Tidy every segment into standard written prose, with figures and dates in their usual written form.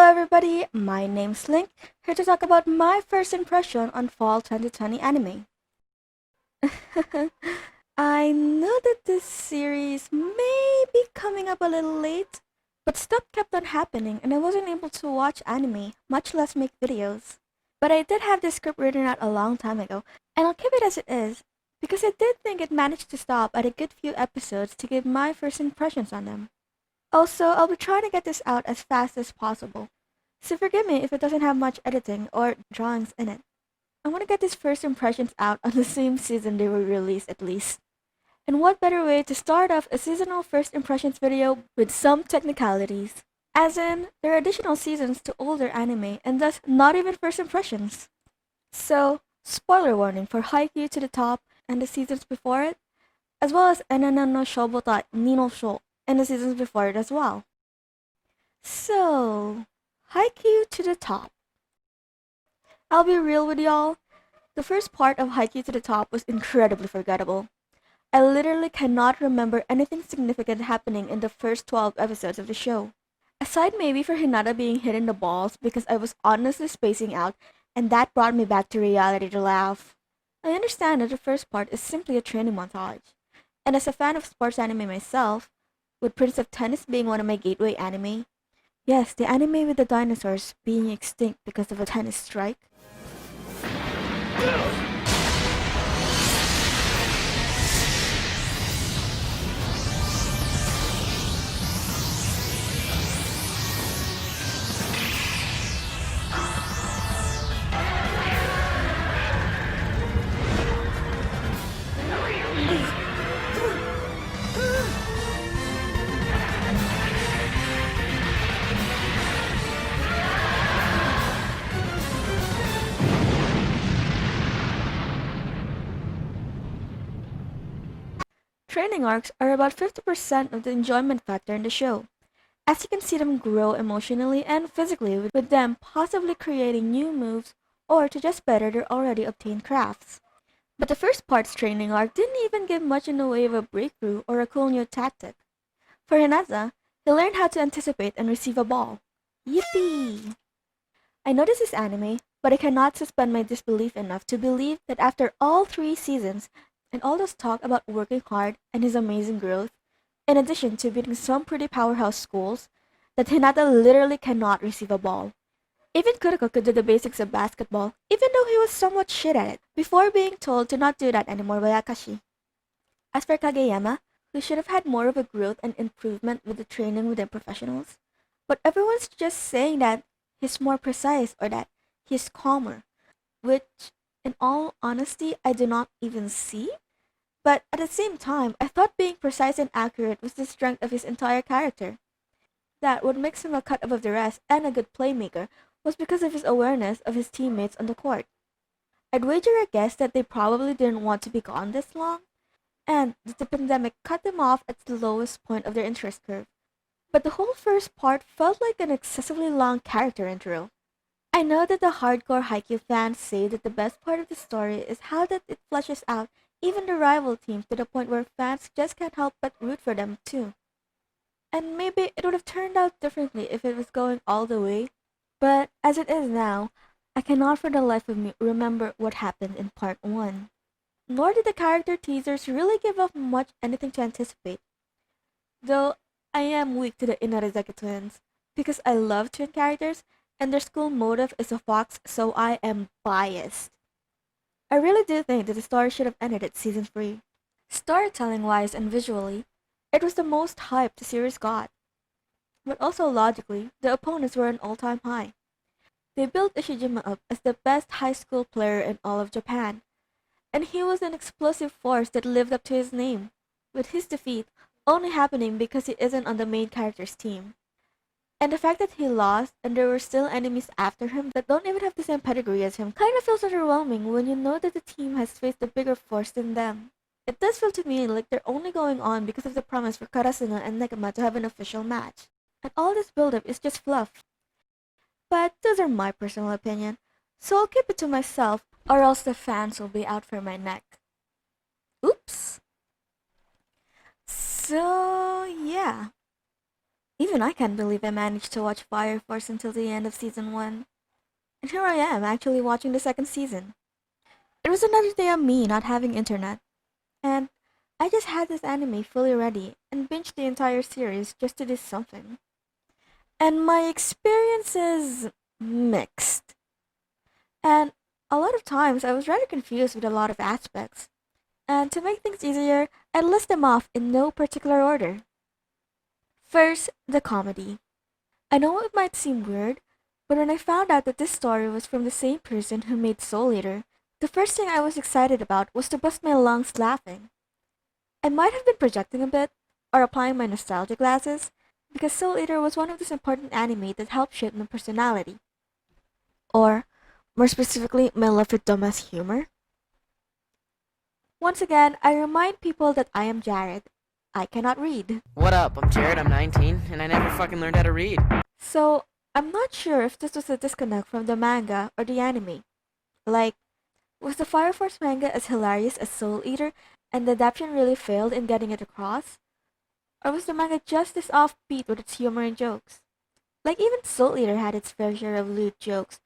everybody, my name's Link, here to talk about my first impression on Fall 2020 anime. I know that this series may be coming up a little late, but stuff kept on happening and I wasn't able to watch anime, much less make videos. But I did have this script written out a long time ago, and I'll keep it as it is, because I did think it managed to stop at a good few episodes to give my first impressions on them. Also, I'll be trying to get this out as fast as possible, so forgive me if it doesn't have much editing or drawings in it. I want to get these first impressions out on the same season they were released at least. And what better way to start off a seasonal first impressions video with some technicalities? As in, there are additional seasons to older anime and thus not even first impressions. So, spoiler warning for Haikyuu to the top and the seasons before it, as well as Enana no Shobota Nino Sho and the seasons before it as well. So, Haikyuu to the top. I'll be real with y'all, the first part of Haikyuu to the top was incredibly forgettable. I literally cannot remember anything significant happening in the first 12 episodes of the show. Aside maybe for Hinata being hit in the balls because I was honestly spacing out and that brought me back to reality to laugh. I understand that the first part is simply a training montage. And as a fan of sports anime myself, with Prince of Tennis being one of my gateway anime, yes, the anime with the dinosaurs being extinct because of a tennis strike. Training arcs are about 50% of the enjoyment factor in the show, as you can see them grow emotionally and physically with them possibly creating new moves or to just better their already obtained crafts. But the first part's training arc didn't even give much in the way of a breakthrough or a cool new tactic. For Hinata, he learned how to anticipate and receive a ball. Yippee! I know this is anime, but I cannot suspend my disbelief enough to believe that after all 3 seasons, and all this talk about working hard and his amazing growth, in addition to beating some pretty powerhouse schools, that Hinata literally cannot receive a ball. Even Kuroko could do the basics of basketball, even though he was somewhat shit at it, before being told to not do that anymore by Akashi. As for Kageyama, who should have had more of a growth and improvement with the training with the professionals, but everyone's just saying that he's more precise or that he's calmer, which, in all honesty, I do not even see. But at the same time, I thought being precise and accurate was the strength of his entire character. That what makes him a cut above the rest and a good playmaker was because of his awareness of his teammates on the court. I'd wager a guess that they probably didn't want to be gone this long, and that the pandemic cut them off at the lowest point of their interest curve. But the whole first part felt like an excessively long character intro. I know that the hardcore Haikyuu fans say that the best part of the story is how that it fleshes out even the rival teams to the point where fans just can't help but root for them too. And maybe it would have turned out differently if it was going all the way, but as it is now, I cannot for the life of me remember what happened in part 1. Nor did the character teasers really give off much anything to anticipate. Though I am weak to the Inarizaki twins, because I love twin characters and their school motive is a fox, so I am biased. I really do think that the story should have ended at season 3. Storytelling-wise and visually, it was the most hype the series got. But also logically, the opponents were an all-time high. They built Ishijima up as the best high school player in all of Japan, and he was an explosive force that lived up to his name, with his defeat only happening because he isn't on the main character's team. And the fact that he lost and there were still enemies after him that don't even have the same pedigree as him kind of feels underwhelming when you know that the team has faced a bigger force than them. It does feel to me like they're only going on because of the promise for Karasuno and Negama to have an official match. And all this build-up is just fluff. But those are my personal opinion, so I'll keep it to myself or else the fans will be out for my neck. Oops! So yeah. Even I can't believe I managed to watch Fire Force until the end of season 1. And here I am, actually watching the second season. It was another day of me not having internet. And I just had this anime fully ready and binged the entire series just to do something. And my experience is mixed. And a lot of times I was rather confused with a lot of aspects. And to make things easier, I list them off in no particular order. First, the comedy. I know it might seem weird, but when I found out that this story was from the same person who made Soul Eater, the first thing I was excited about was to bust my lungs laughing. I might have been projecting a bit, or applying my nostalgia glasses, because Soul Eater was one of those important anime that helped shape my personality. Or, more specifically, my love for dumbass humor. Once again, I remind people that I am Jared. I cannot read. What up? I'm Jared, I'm 19, and I never fucking learned how to read. So, I'm not sure if this was a disconnect from the manga or the anime. Like, was the Fire Force manga as hilarious as Soul Eater and the adaptation really failed in getting it across? Or was the manga just as offbeat with its humor and jokes? Like, even Soul Eater had its fair share of lewd jokes,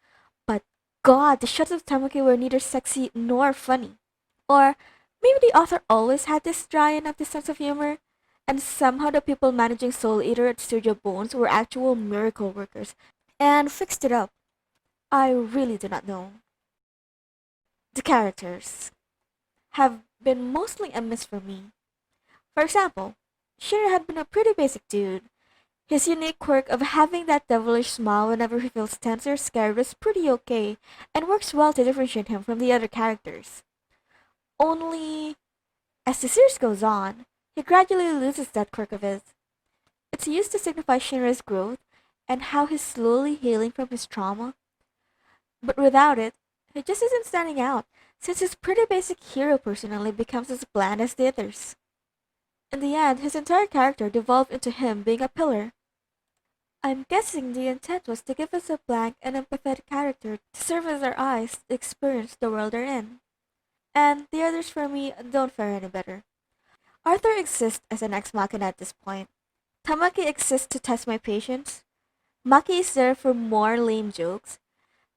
but god, the shots of Tamaki were neither sexy nor funny. Or maybe the author always had this dry and empty sense of humor, and somehow the people managing Soul Eater at Studio Bones were actual miracle workers and fixed it up. I really do not know. The characters have been mostly a miss for me. For example, Shinra had been a pretty basic dude. His unique quirk of having that devilish smile whenever he feels tense or scared was pretty okay, and works well to differentiate him from the other characters. Only, as the series goes on, he gradually loses that quirk of his. It's used to signify Shinra's growth and how he's slowly healing from his trauma. But without it, he just isn't standing out, since his pretty basic hero personality becomes as bland as the others. In the end, his entire character devolved into him being a pillar. I'm guessing the intent was to give us a blank and empathetic character to serve as our eyes to experience the world they're in. And the others for me don't fare any better. Arthur exists as an ex machina at this point. Tamaki exists to test my patience. Maki is there for more lame jokes.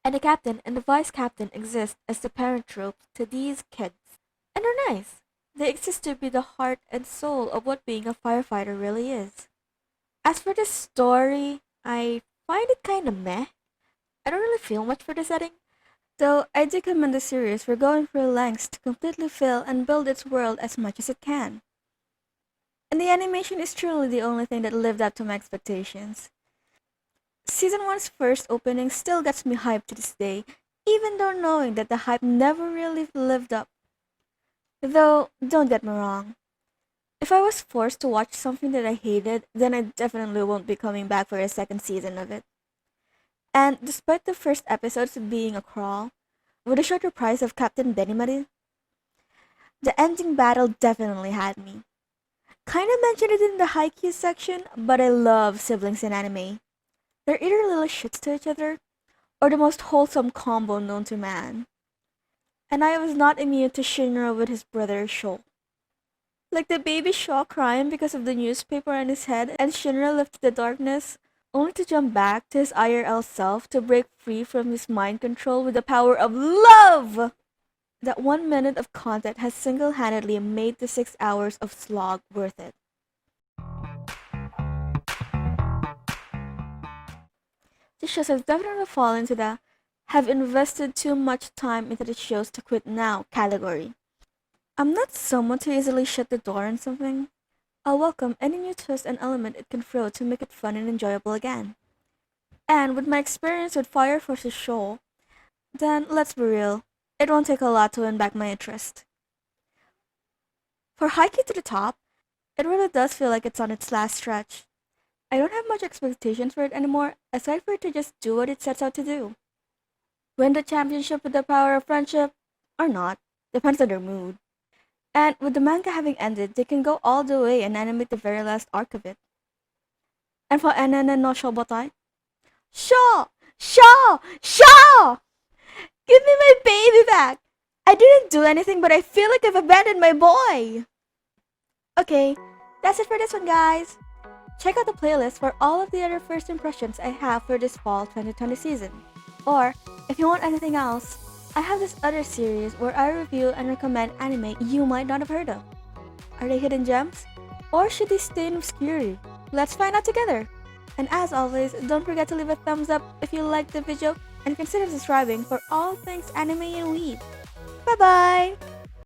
And the captain and the vice captain exist as the parent tropes to these kids. And they're nice. They exist to be the heart and soul of what being a firefighter really is. As for the story, I find it kinda meh. I don't really feel much for the setting, though I do commend the series for going through lengths to completely fill and build its world as much as it can. And the animation is truly the only thing that lived up to my expectations. Season 1's first opening still gets me hyped to this day, even though knowing that the hype never really lived up. Though, don't get me wrong, if I was forced to watch something that I hated, then I definitely won't be coming back for a second season of it. And despite the first episodes being a crawl, with the short reprise of Captain Benimari, the ending battle definitely had me. Kinda mentioned it in the Haikyuu section, but I love siblings in anime. They're either little shits to each other, or the most wholesome combo known to man. And I was not immune to Shinra with his brother Sho. Like the baby Shaw crying because of the newspaper on his head and Shinra left the darkness, only to jump back to his IRL self to break free from his mind control with the power of love! That 1 minute of content has single-handedly made the 6 hours of slog worth it. The shows have definitely fallen into the have invested too much time into the shows to quit now category. I'm not someone to easily shut the door on something. I'll welcome any new twist and element it can throw to make it fun and enjoyable again. And with my experience with Fire Force's show, then let's be real, it won't take a lot to win back my interest. For Haikyuu to the top, it really does feel like it's on its last stretch. I don't have much expectations for it anymore, aside for it to just do what it sets out to do. Win the championship with the power of friendship, or not, depends on their mood. And with the manga having ended, they can go all the way and animate the very last arc of it. And for NNN no Shobotai, Shaw! Shaw! Shaw! Give me my baby back! I didn't do anything, but I feel like I've abandoned my boy! Okay, that's it for this one, guys. Check out the playlist for all of the other first impressions I have for this fall 2020 season. Or, if you want anything else, I have this other series where I review and recommend anime you might not have heard of. Are they hidden gems? Or should they stay in obscurity? Let's find out together! And as always, don't forget to leave a thumbs up if you liked the video and consider subscribing for all things anime and weeb. Bye bye!